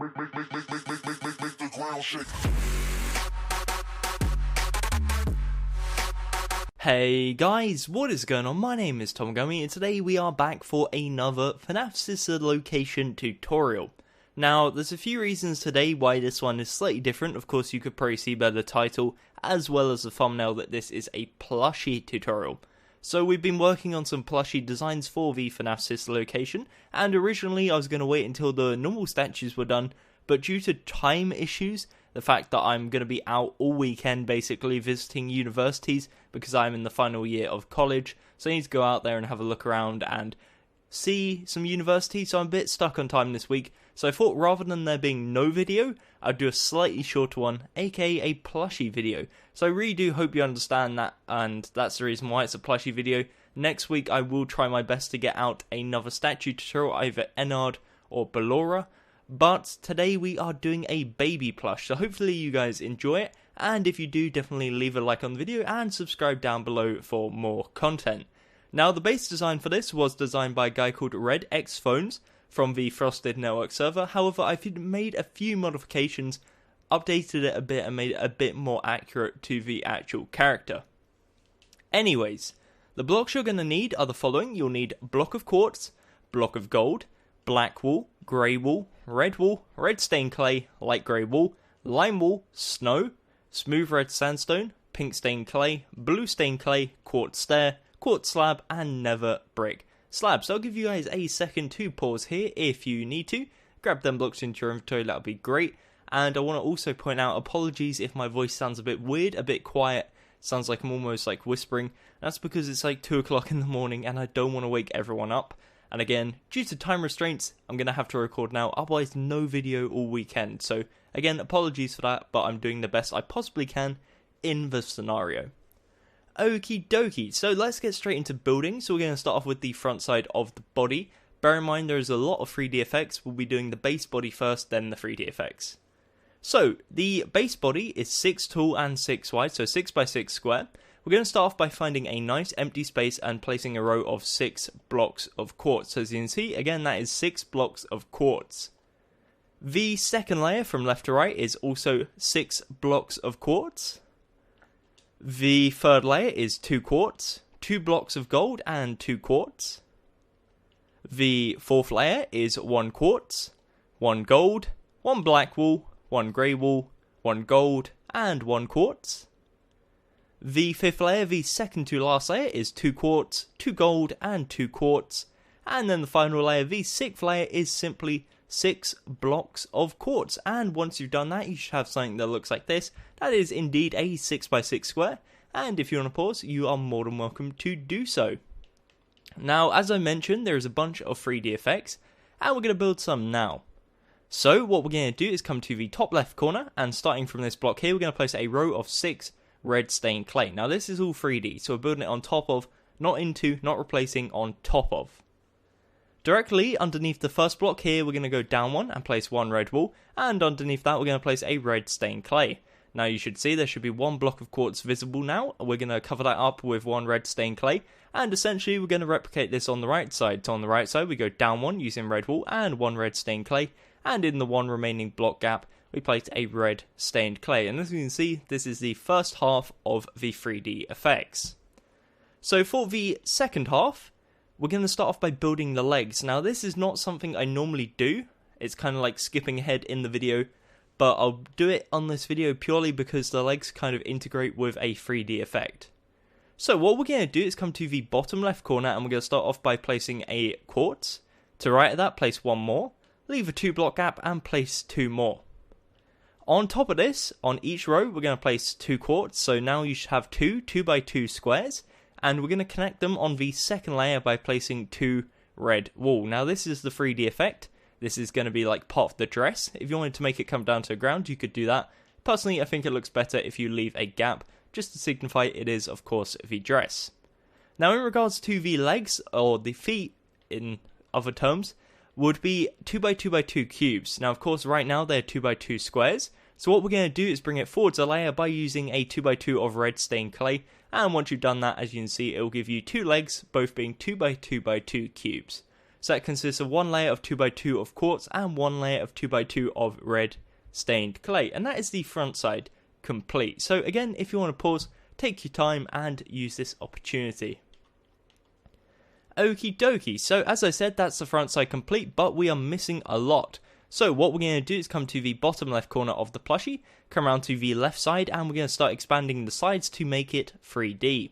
the ground shake. Hey guys, what is going on? My name is Gummy, and today we are back for another FNAF Sister Location tutorial. Now, there's a few reasons today why this one is slightly different. Of course, you could probably see by the title, as well as the thumbnail, that this is a plushie tutorial. So we've been working on some plushie designs for the FNAF Sister Location, and originally I was going to wait until the normal statues were done, but due to time issues, the fact that I'm going to be out all weekend basically visiting universities because I'm in the final year of college, so I need to go out there and have a look around and see some universities, so I'm a bit stuck on time this week. So I thought rather than there being no video, I'd do a slightly shorter one, aka a plushie video. So I really do hope you understand that, and that's the reason why it's a plushie video. Next week I will try my best to get out another statue tutorial, either Ennard or Ballora. But today we are doing a baby plush, so hopefully you guys enjoy it, and if you do, definitely leave a like on the video and subscribe down below for more content. Now, the base design for this was designed by a guy called RedXPhones from the Frosted Network server. However, I've made a few modifications, updated it a bit, and made it a bit more accurate to the actual character. Anyways, the blocks you're going to need are the following. You'll need block of quartz, block of gold, black wool, grey wool, red stained clay, light grey wool, lime wool, snow, smooth red sandstone, pink stained clay, blue stained clay, quartz stair, quartz slab, and nether brick slab. So I'll give you guys a second to pause here if you need to. Grab them blocks into your inventory, that would be great. And I want to also point out, apologies if my voice sounds a bit weird, a bit quiet, sounds like I'm almost like whispering. That's because it's like 2 o'clock in the morning and I don't want to wake everyone up. And again, due to time restraints, I'm going to have to record now, otherwise no video all weekend. So again, apologies for that, but I'm doing the best I possibly can in the scenario. Okie dokie, so let's get straight into building. So we're going to start off with the front side of the body. Bear in mind there is a lot of 3D effects. We'll be doing the base body first, then the 3D effects. So the base body is 6 tall and 6 wide, so 6 by 6 square. We're going to start off by finding a nice empty space and placing a row of 6 blocks of quartz. So as you can see, again, that is 6 blocks of quartz. The second layer from left to right is also 6 blocks of quartz. The third layer is 2 quartz, 2 blocks of gold and 2 quartz. The fourth layer is 1 quartz, 1 gold, 1 black wool, 1 grey wool, 1 gold, and 1 quartz. The fifth layer, the second to last layer, is 2 quartz, 2 gold, and 2 quartz. And then the final layer, the sixth layer, is simply 6 blocks of quartz. And once you've done that, you should have something that looks like this. That is indeed a 6 by 6 square. And if you want to pause, you are more than welcome to do so. Now, as I mentioned, there is a bunch of 3D effects, and we're going to build some now. So what we're going to do is come to the top left corner, and starting from this block here, we're going to place a row of 6 red stained clay. Now this is all 3D, so we're building it on top of, not into, not replacing, on top of. Directly underneath the first block here, we're going to go down one and place 1 red wool, and underneath that we're going to place a red stained clay. Now you should see there should be 1 block of quartz visible now. We're going to cover that up with 1 red stained clay, and essentially we're going to replicate this on the right side. So on the right side we go down 1 using red wool and 1 red stained clay, and in the 1 remaining block gap we placed a red stained clay. And as you can see, this is the first half of the 3D effects. So for the second half, we're going to start off by building the legs. Now this is not something I normally do. It's kind of like skipping ahead in the video, but I'll do it on this video purely because the legs kind of integrate with a 3D effect. So what we're going to do is come to the bottom left corner, and we're going to start off by placing a quartz. To right of that, place 1 more, leave a 2 block gap, and place 2 more. On top of this, on each row, we're going to place 2 quartz, so now you should have 2 2x2 squares, and we're going to connect them on the second layer by placing 2 red wool. Now this is the 3D effect. This is going to be like part of the dress. If you wanted to make it come down to the ground, you could do that. Personally, I think it looks better if you leave a gap, just to signify it is, of course, the dress. Now in regards to the legs, or the feet in other terms, would be 2x2x2 cubes. Now of course right now they're 2x2 squares, so what we're going to do is bring it forwards a layer by using a 2x2 of red stained clay, and once you've done that, as you can see, it will give you 2 legs, both being 2x2x2 cubes. So that consists of one layer of 2x2 of quartz and one layer of 2x2 of red stained clay. And that is the front side complete. So again, if you want to pause, take your time and use this opportunity. Okie dokie, so as I said, that's the front side complete, but we are missing a lot. So what we're going to do is come to the bottom left corner of the plushie, come around to the left side, and we're going to start expanding the sides to make it 3D.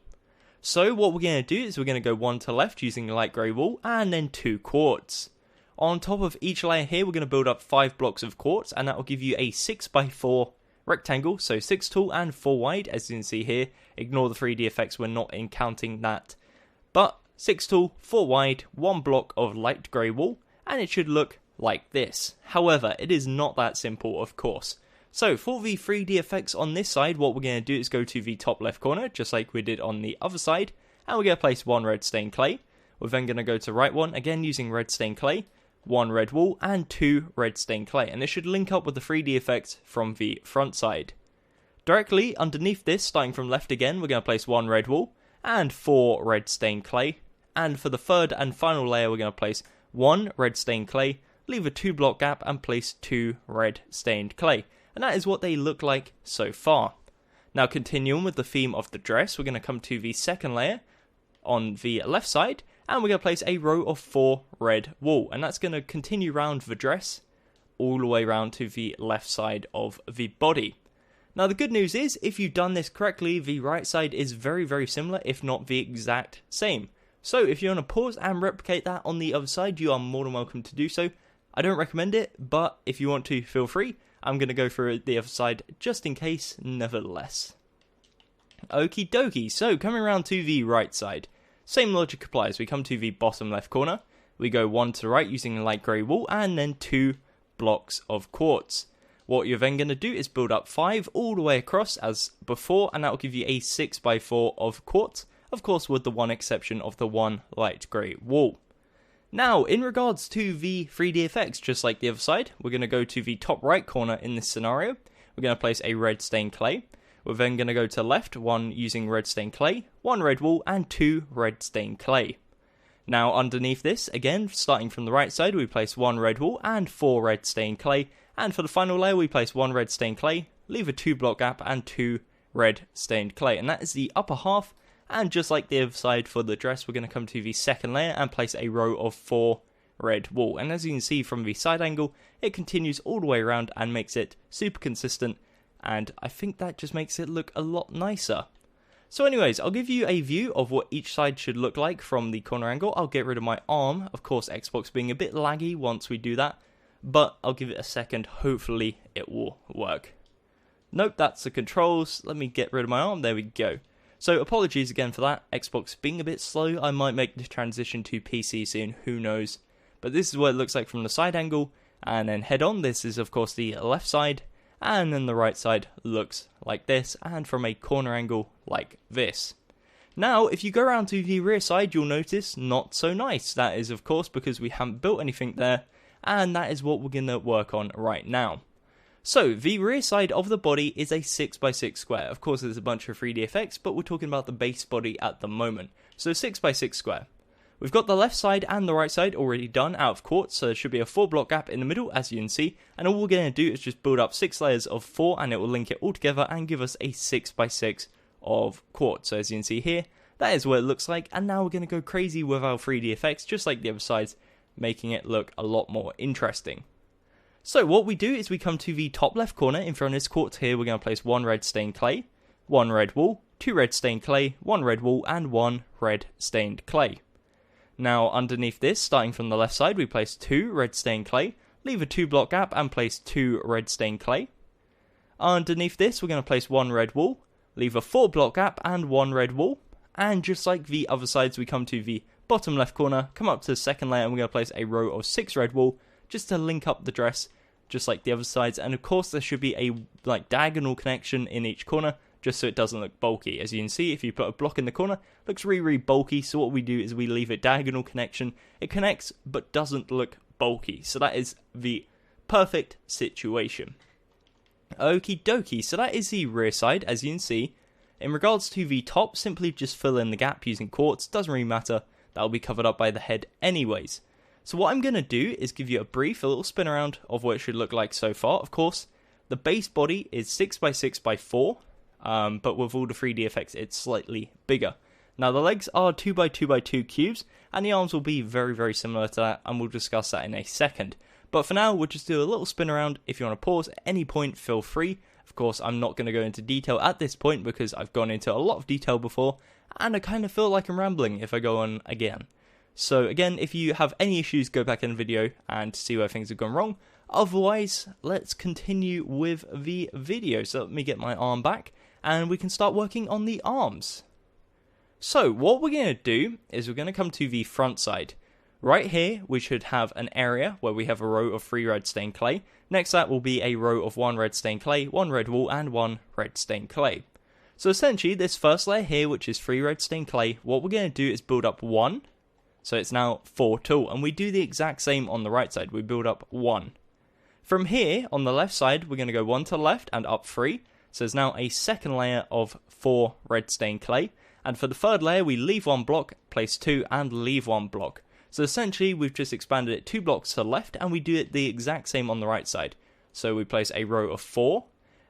So what we're going to do is we're going to go one to left using a light grey wool, and then 2 quartz. On top of each layer here, we're going to build up 5 blocks of quartz, and that will give you a 6x4 rectangle, so 6 tall and 4 wide, as you can see here. Ignore the 3D effects, we're not counting that. But 6 tall, 4 wide, 1 block of light grey wool, and it should look like this. However, it is not that simple, of course. So for the 3D effects on this side, what we're going to do is go to the top left corner, just like we did on the other side, and we're going to place 1 red stained clay. We're then going to go to right one, again using red stained clay, 1 red wool, and 2 red stained clay, and this should link up with the 3D effects from the front side. Directly underneath this, starting from left again, we're going to place 1 red wool, and 4 red stained clay, and for the third and final layer, we're going to place 1 red stained clay, leave a 2 block gap, and place 2 red stained clay. And that is what they look like so far. Now continuing with the theme of the dress, we're going to come to the second layer on the left side, and we're going to place a row of 4 red wool, and that's going to continue around the dress all the way around to the left side of the body. Now the good news is, if you've done this correctly, the right side is very, very similar, if not the exact same. So if you want to pause and replicate that on the other side, you are more than welcome to do so. I don't recommend it, but if you want to, feel free. I'm going to go through the other side just in case, nevertheless. Okie dokie, so coming around to the right side. Same logic applies, we come to the bottom left corner, we go 1 to the right using a light grey wool, and then 2 blocks of quartz. What you're then going to do is build up 5 all the way across as before, and that will give you a 6x4 of quartz, of course with the one exception of the 1 light grey wool. Now, in regards to the 3D effects, just like the other side, we're going to go to the top right corner in this scenario. We're going to place a red stained clay. We're then going to go to left, 1 using red stained clay, 1 red wool, and 2 red stained clay. Now, underneath this, again, starting from the right side, we place 1 red wool and 4 red stained clay. And for the final layer, we place 1 red stained clay, leave a 2 block gap, and 2 red stained clay. And that is the upper half. And just like the other side for the dress, we're going to come to the second layer and place a row of 4 red wool. And as you can see from the side angle, it continues all the way around and makes it super consistent. And I think that just makes it look a lot nicer. So anyways, I'll give you a view of what each side should look like from the corner angle. I'll get rid of my arm, of course Xbox being a bit laggy once we do that. But I'll give it a second, hopefully it will work. Nope, that's the controls. Let me get rid of my arm, there we go. So apologies again for that, Xbox being a bit slow. I might make the transition to PC soon, who knows. But this is what it looks like from the side angle, and then head on, this is of course the left side, and then the right side looks like this, and from a corner angle like this. Now, if you go around to the rear side, you'll notice not so nice. That is of course because we haven't built anything there, and that is what we're going to work on right now. So, the rear side of the body is a 6x6 square. Of course, there's a bunch of 3D effects, but we're talking about the base body at the moment. So, 6x6 square. We've got the left side and the right side already done out of quartz, so there should be a 4 block gap in the middle, as you can see. And all we're going to do is just build up 6 layers of 4, and it will link it all together and give us a 6x6 of quartz. So, as you can see here, that is what it looks like. And now we're going to go crazy with our 3D effects, just like the other sides, making it look a lot more interesting. So what we do is we come to the top left corner in front of this quartz here. We're going to place 1 red stained clay, 1 red wool, 2 red stained clay, 1 red wool, and 1 red stained clay. Now underneath this, starting from the left side, we place 2 red stained clay, leave a 2 block gap, and place 2 red stained clay. Underneath this, we're going to place 1 red wool, leave a 4 block gap, and 1 red wool. And just like the other sides, we come to the bottom left corner, come up to the second layer, and we're going to place a row of 6 red wool, just to link up the dress, just like the other sides. And of course there should be a diagonal connection in each corner, just so it doesn't look bulky. As you can see, if you put a block in the corner, it looks really bulky. So what we do is we leave it diagonal connection. It connects but doesn't look bulky. So that is the perfect situation. Okie dokie, so that is the rear side, as you can see. In regards to the top, simply just fill in the gap using quartz. Doesn't really matter, that will be covered up by the head anyways. So what I'm going to do is give you a little spin around of what it should look like so far. Of course, the base body is 6x6x4, but with all the 3D effects, it's slightly bigger. Now the legs are 2x2x2 cubes, and the arms will be very, very similar to that, and we'll discuss that in a second. But for now, we'll just do a little spin around. If you want to pause at any point, feel free. Of course, I'm not going to go into detail at this point because I've gone into a lot of detail before, and I kind of feel like I'm rambling if I go on again. So again, if you have any issues, go back in the video and see where things have gone wrong. Otherwise, let's continue with the video. So let me get my arm back, and we can start working on the arms. So what we're going to do is we're going to come to the front side. Right here, we should have an area where we have a row of 3 red stained clay. Next to that will be a row of 1 red stained clay, 1 red wool, and 1 red stained clay. So essentially, this first layer here, which is 3 red stained clay, what we're going to do is build up 1. So it's now 4 tall, and we do the exact same on the right side. We build up 1. From here, on the left side, we're going to go 1 to the left and up 3. So there's now a second layer of 4 red stained clay. And for the third layer, we leave 1 block, place 2, and leave 1 block. So essentially, we've just expanded it 2 blocks to the left, and we do it the exact same on the right side. So we place a row of 4,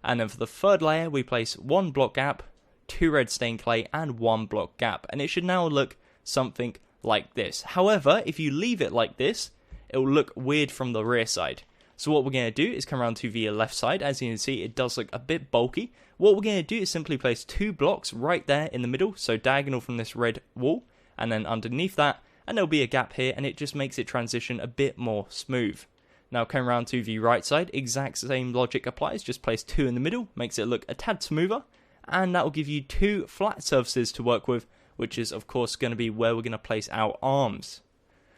and then for the third layer, we place 1 block gap, 2 red stained clay, and 1 block gap. And it should now look something like this. However, if you leave it like this, it will look weird from the rear side. So what we're going to do is come around to the left side. As you can see, it does look a bit bulky. What we're going to do is simply place 2 blocks right there in the middle, so diagonal from this red wall, and then underneath that, and there'll be a gap here, and it just makes it transition a bit more smooth. Now come around to the right side, exact same logic applies, just place 2 in the middle, makes it look a tad smoother, and that will give you 2 flat surfaces to work with, which is of course going to be where we're going to place our arms.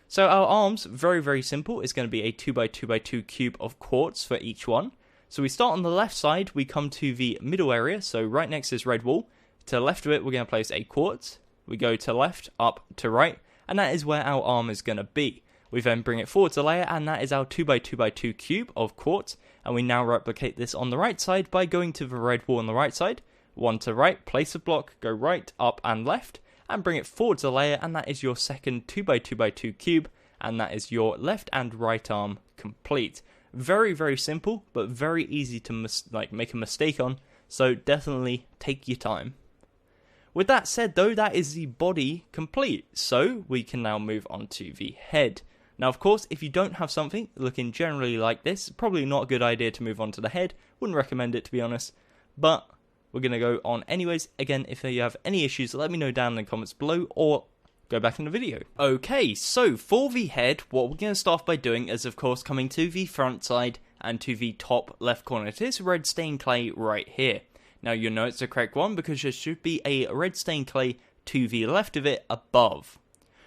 So our arms, very, very simple, is going to be a 2x2x2 cube of quartz for each one. So we start on the left side, we come to the middle area, so right next to this red wall. To the left of it, we're going to place a quartz. We go to left, up to right, and that is where our arm is going to be. We then bring it forward to layer, and that is our 2x2x2 cube of quartz. And we now replicate this on the right side by going to the red wall on the right side. 1 to right, place a block, go right, up, and left, and bring it forward to layer, and that is your second 2x2x2 cube, and that is your left and right arm complete. Very, very simple, but very easy to make a mistake on, so definitely take your time. With that said though, that is the body complete, so we can now move on to the head. Now of course, if you don't have something looking generally like this, probably not a good idea to move on to the head, wouldn't recommend it to be honest, but we're going to go on anyways. Again, if you have any issues, let me know down in the comments below, or go back in the video. Okay, so for the head, what we're going to start by doing is of course coming to the front side and to the top left corner to this red stained clay right here. Now you'll know it's the correct one because there should be a red stained clay to the left of it above.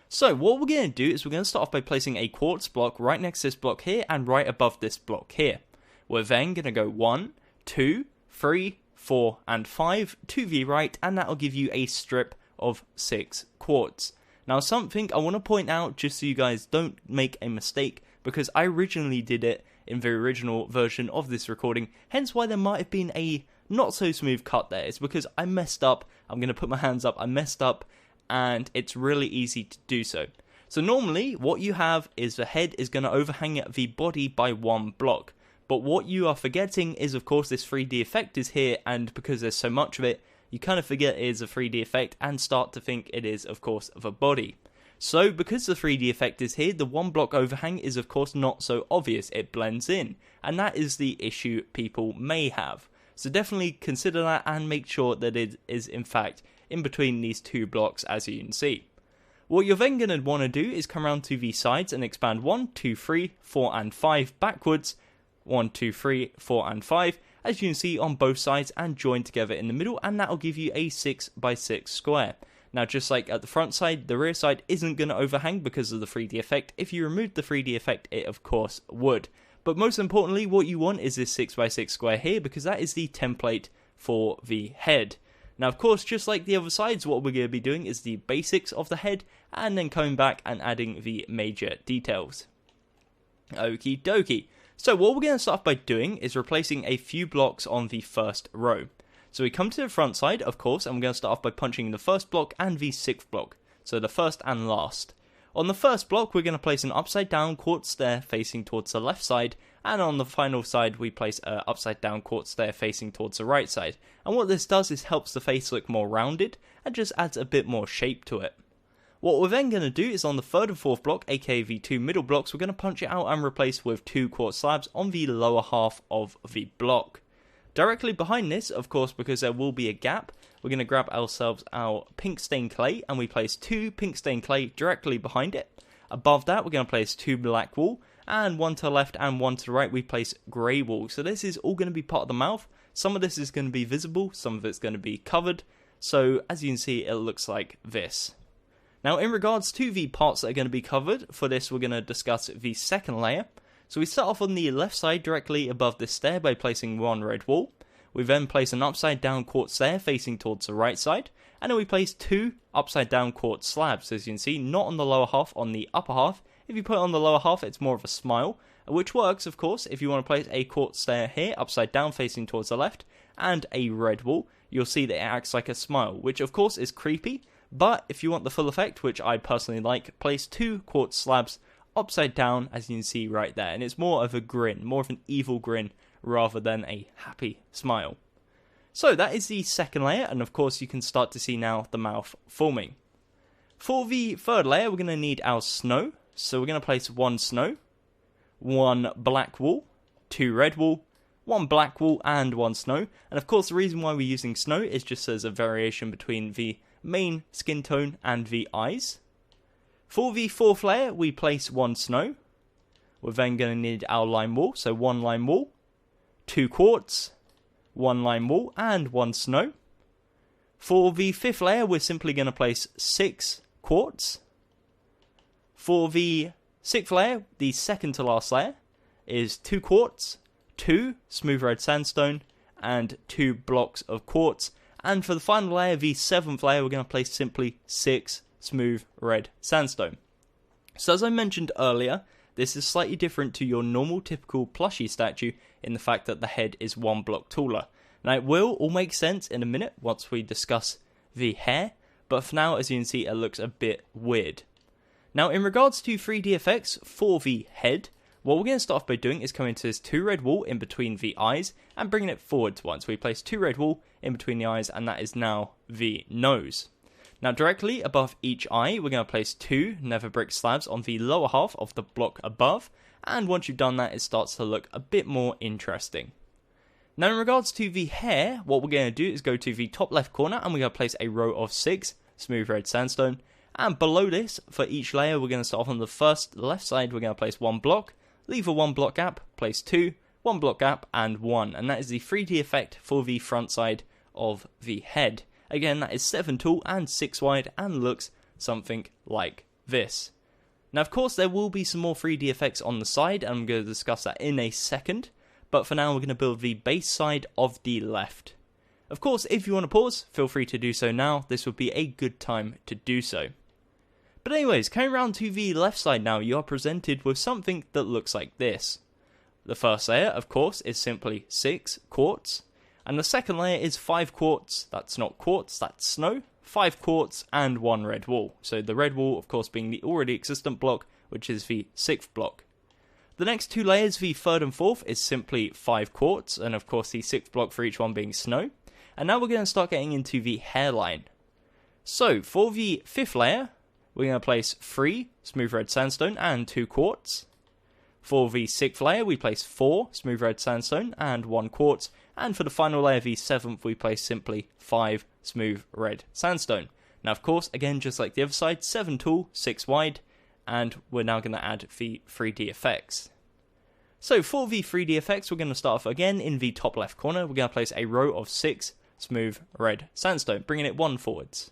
So what we're going to do is we're going to start off by placing a quartz block right next to this block here and right above this block here. We're then going to go 1, 2, 3, 4 and 5 to the right, and that will give you a strip of 6 quartz. Now something I want to point out just so you guys don't make a mistake, because I originally did it in the original version of this recording, hence why there might have been a not so smooth cut there. It's because I messed up. I'm going to put my hands up. I messed up, and it's really easy to do so. So normally what you have is the head is going to overhang the body by 1 block. But what you are forgetting is of course this 3D effect is here, and because there's so much of it, you kind of forget it is a 3D effect and start to think it is of course the body. So because the 3D effect is here, the 1 block overhang is of course not so obvious, it blends in, and that is the issue people may have. So definitely consider that and make sure that it is in fact in between these 2 blocks, as you can see. What you're then going to want to do is come around to the sides and expand 1, 2, 3, 4 and 5 backwards, 1, 2, 3, 4 and 5, as you can see on both sides, and join together in the middle, and that will give you a 6x6 square. Now just like at the front side, the rear side isn't going to overhang because of the 3D effect. If you remove the 3D effect, it of course would. But most importantly, what you want is this 6x6 square here, because that is the template for the head. Now of course, just like the other sides, what we're going to be doing is the basics of the head, and then coming back and adding the major details. Okie dokie. So what we're going to start by doing is replacing a few blocks on the first row. So we come to the front side, of course, and we're going to start off by punching the first block and the 6th block. So the first and last. On the first block, we're going to place an upside down quartz stair facing towards the left side, and on the final side, we place an upside down quartz stair facing towards the right side. And what this does is helps the face look more rounded, and just adds a bit more shape to it. What we're then going to do is on the third and fourth block, aka the two middle blocks, we're going to punch it out and replace with 2 quartz slabs on the lower half of the block. Directly behind this, of course, because there will be a gap, we're going to grab ourselves our pink stained clay, and we place 2 pink stained clay directly behind it. Above that, we're going to place 2 black wool, and 1 to the left and 1 to the right, we place grey wool. So this is all going to be part of the mouth. Some of this is going to be visible, some of it's going to be covered. So as you can see, it looks like this. Now in regards to the parts that are going to be covered, for this we're going to discuss the second layer. So we start off on the left side directly above this stair by placing 1 red wool. We then place an upside down quartz stair facing towards the right side, and then we place 2 upside down quartz slabs, as you can see, not on the lower half, on the upper half. If you put it on the lower half, it's more of a smile, which works of course if you want to place a quartz stair here upside down facing towards the left, and a red wool. You'll see that it acts like a smile, which of course is creepy, but if you want the full effect, which I personally like, place 2 quartz slabs upside down, as you can see right there, and it's more of a grin, more of an evil grin rather than a happy smile. So that is the second layer, and of course you can start to see now the mouth forming. For the third layer, we're going to need our snow, so we're going to place 1 snow, 1 black wool, 2 red wool, 1 black wool and 1 snow, and of course the reason why we're using snow is just as a variation between the main skin tone and the eyes. For the fourth layer, we place 1 snow. We're then going to need our lime wool, so 1 lime wool, 2 quartz, 1 lime wool, and 1 snow. For the fifth layer, we're simply going to place 6 quartz. For the sixth layer, the second to last layer, is 2 quartz, 2 smooth red sandstone, and 2 blocks of quartz. And for the final layer, the seventh layer, we're going to place simply 6 smooth red sandstone. So as I mentioned earlier, this is slightly different to your normal typical plushie statue in the fact that the head is 1 block taller. Now it will all make sense in a minute once we discuss the hair, but for now, as you can see, it looks a bit weird. Now in regards to 3D effects for the head, what we're going to start off by doing is coming to this 2 red wool in between the eyes and bringing it forwards once. We place 2 red wool in between the eyes, and that is now the nose. Now directly above each eye, we're going to place 2 nether brick slabs on the lower half of the block above, and once you've done that, it starts to look a bit more interesting. Now in regards to the hair, what we're going to do is go to the top left corner, and we're going to place a row of 6 smooth red sandstone, and below this, for each layer, we're going to start off on the first left side, we're going to place 1 block, leave a 1 block gap, place 2, 1 block gap, and 1, and that is the 3D effect for the front side of the head. Again, that is 7 tall and 6 wide and looks something like this. Now, of course, there will be some more 3D effects on the side, and I'm going to discuss that in a second, but for now, we're going to build the base side of the left. Of course, if you want to pause, feel free to do so now. This would be a good time to do so. But anyways, coming around to the left side now, you are presented with something that looks like this. The first layer, of course, is simply 6 quartz. And the second layer is 5 quartz, that's not quartz, that's snow, 5 quartz and 1 red wool. So the red wool, of course, being the already existent block, which is the 6th block. The next 2 layers, the third and fourth, is simply 5 quartz, and of course the 6th block for each one being snow. And now we're going to start getting into the hairline. So for the 5th layer, we're going to place 3 smooth red sandstone and 2 quartz. For the 6th layer, we place 4 smooth red sandstone and 1 quartz. And for the final layer, the 7th, we place simply 5 smooth red sandstone. Now, of course, again, just like the other side, 7 tall, 6 wide, and we're now going to add the 3D effects. So for the 3D effects, we're going to start off again in the top left corner. We're going to place a row of 6 smooth red sandstone, bringing it 1 forwards.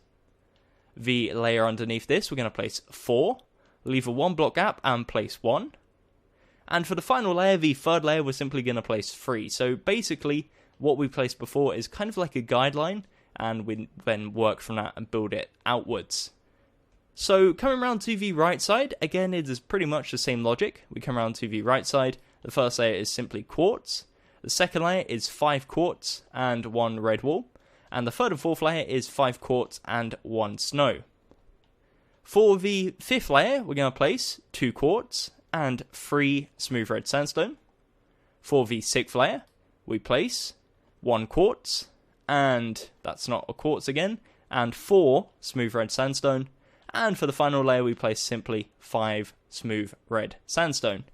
The layer underneath this, we're going to place 4, leave a 1 block gap, and place 1. And for the final layer, the third layer, we're simply going to place 3. So basically, what we placed before is kind of like a guideline, and we then work from that and build it outwards. So coming around to the right side, again, it is pretty much the same logic. We come around to the right side. The first layer is simply quartz. The second layer is 5 quartz and 1 red wool. And the third and fourth layer is 5 quartz and 1 snow. For the fifth layer, we're going to place 2 quartz and 3 smooth red sandstone. For the sixth layer, we place 1 quartz, and that's not a quartz again, and 4 smooth red sandstone. And for the final layer, we place simply 5 smooth red sandstone.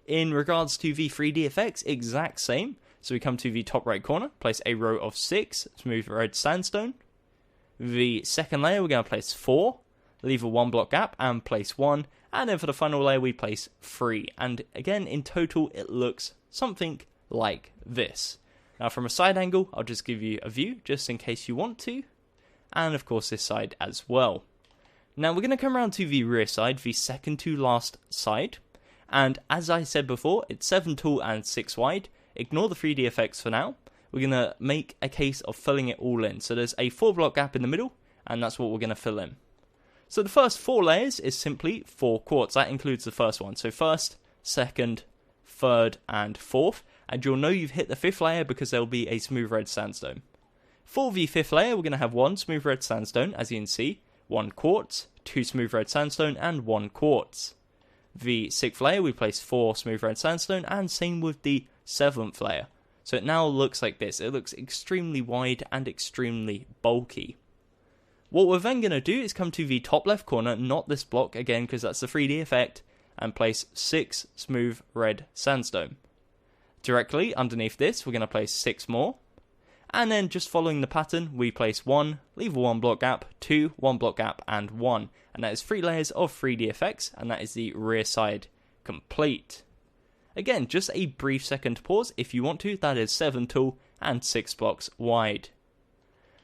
In regards to the 3D effects, exact same. So we come to the top right corner, place a row of 6 smooth red sandstone. The second layer, we're going to place 4, leave a 1 block gap and place 1. And then for the final layer, we place 3. And again, in total, it looks something like this. Now from a side angle, I'll just give you a view, just in case you want to. And of course this side as well. Now we're going to come around to the rear side, the second to last side. And as I said before, it's 7 tall and 6 wide. Ignore the 3D effects for now. We're going to make a case of filling it all in. So there's a 4 block gap in the middle, and that's what we're going to fill in. So the first 4 layers is simply 4 quartz. That includes the first one. So first, second, third, and fourth. And you'll know you've hit the 5th layer because there'll be a smooth red sandstone. For the 5th layer, we're going to have 1 smooth red sandstone, as you can see, 1 quartz, 2 smooth red sandstone, and 1 quartz. The 6th layer, we place 4 smooth red sandstone, and same with the 7th layer. So it now looks like this. It looks extremely wide and extremely bulky. What we're then going to do is come to the top left corner, not this block again because that's the 3D effect, and place 6 smooth red sandstone. Directly underneath this, we're going to place 6 more. And then just following the pattern, we place 1, leave a 1 block gap, 2, 1 block gap, and 1. And that is 3 layers of 3D effects, and that is the rear side complete. Again, just a brief second pause if you want to. That is 7 tall and 6 blocks wide.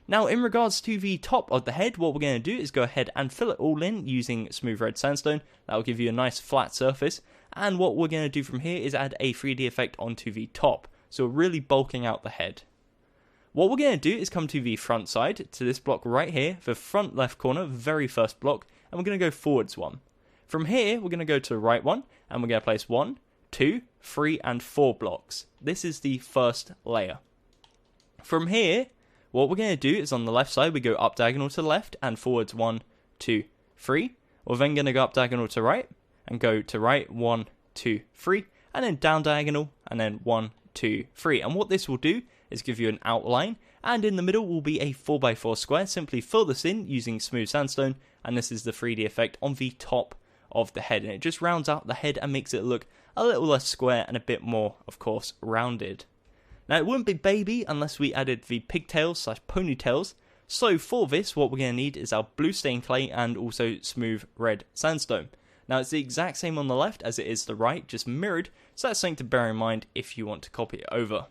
Now, in regards to the top of the head, what we're going to do is go ahead and fill it all in using smooth red sandstone. That will give you a nice flat surface. And what we're going to do from here is add a 3D effect onto the top. So we're really bulking out the head. What we're going to do is come to the front side, to this block right here, the front left corner, very first block, and we're going to go forwards 1. From here, we're going to go to the right one, and we're going to place 1, 2, 3, and 4 blocks. This is the first layer. From here, what we're going to do is on the left side, we go up diagonal to the left, and forwards 1, 2, 3. We're then going to go up diagonal to right, and go to right, 1, 2, 3, and then down diagonal, and then 1, 2, 3. And what this will do is give you an outline, and in the middle will be a 4x4 square. Simply fill this in using smooth sandstone, and this is the 3D effect on the top of the head, and it just rounds out the head and makes it look a little less square and a bit more, of course, rounded. Now it wouldn't be baby unless we added the pigtails / ponytails, so for this what we're going to need is our blue stained clay and also smooth red sandstone. Now it's the exact same on the left as it is the right, just mirrored, so that's something to bear in mind if you want to copy it over.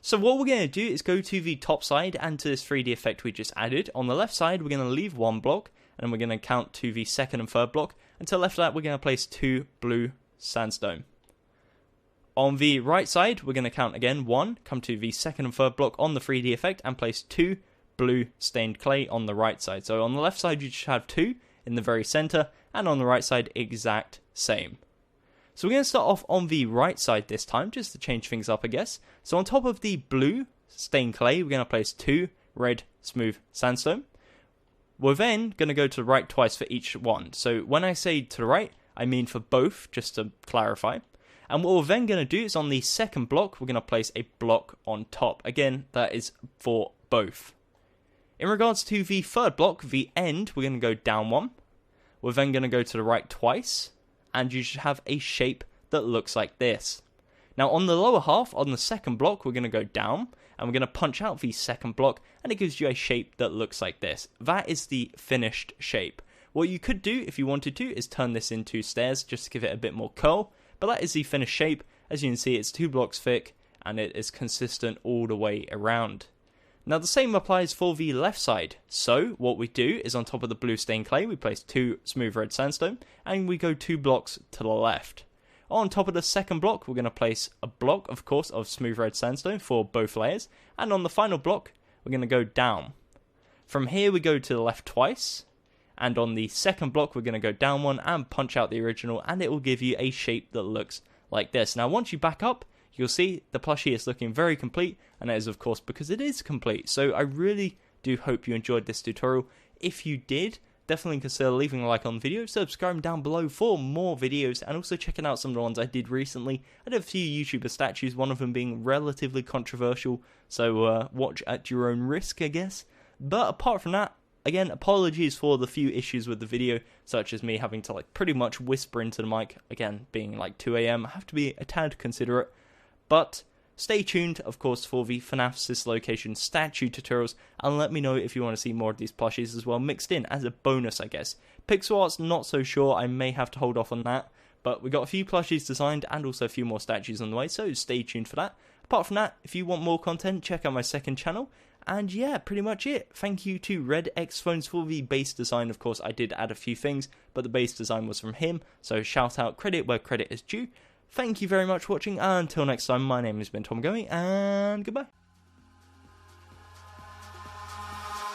So what we're going to do is go to the top side and to this 3D effect we just added. On the left side we're going to leave 1 block, and we're going to count to the second and third block, and to the left of that we're going to place 2 blue sandstone. On the right side we're going to count again 1, come to the second and third block on the 3D effect, and place 2 blue stained clay on the right side. So on the left side you should have 2 in the very center, and on the right side exact same. So we're going to start off on the right side this time, just to change things up I guess. So on top of the blue stained clay, we're going to place 2 red smooth sandstone. We're then going to go to the right twice for each one. So when I say to the right, I mean for both, just to clarify. And what we're then going to do is on the second block, we're going to place a block on top. Again, that is for both. In regards to the third block, the end, we're going to go down 1. We're then going to go to the right twice, and you should have a shape that looks like this. Now on the lower half, on the second block, we're going to go down, and we're going to punch out the second block, and it gives you a shape that looks like this. That is the finished shape. What you could do, if you wanted to, is turn this into stairs, just to give it a bit more curl, but that is the finished shape. As you can see, it's 2 blocks thick, and it is consistent all the way around. Now the same applies for the left side. So what we do is on top of the blue stained clay, we place 2 smooth red sandstone, and we go 2 blocks to the left. On top of the second block, we're going to place a block, of course, of smooth red sandstone for both layers, and on the final block, we're going to go down. From here, we go to the left twice, and on the second block, we're going to go down 1 and punch out the original, and it will give you a shape that looks like this. Now once you back up, you'll see the plushie is looking very complete, and that is of course because it is complete. So I really do hope you enjoyed this tutorial. If you did, definitely consider leaving a like on the video, subscribing down below for more videos, and also checking out some of the ones I did recently. I did a few YouTuber statues, one of them being relatively controversial, so watch at your own risk, I guess. But apart from that, again, apologies for the few issues with the video, such as me having to pretty much whisper into the mic, again, being 2 AM, I have to be a tad considerate, but stay tuned, of course, for the FNAF Sister Location statue tutorials, and let me know if you want to see more of these plushies as well, mixed in as a bonus, I guess. Pixel art's not so sure, I may have to hold off on that, but we got a few plushies designed and also a few more statues on the way, so stay tuned for that. Apart from that, if you want more content, check out my second channel. And yeah, pretty much it. Thank you to RedXPhones for the base design. Of course, I did add a few things, but the base design was from him, so shout out, credit where credit is due. Thank you very much for watching, and until next time, my name has been Tom Gummy, and goodbye.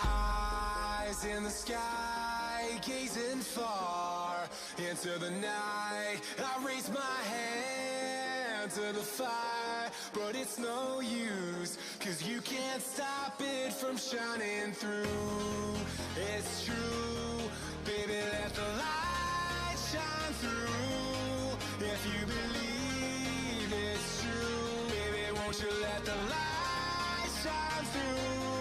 Eyes in the sky, gazing far into the night. I raise my hand to the fire, but it's no use, 'cause you can't stop it from shining through. It's true, baby, let the light shine through. If you believe it's true, baby, won't you let the light shine through?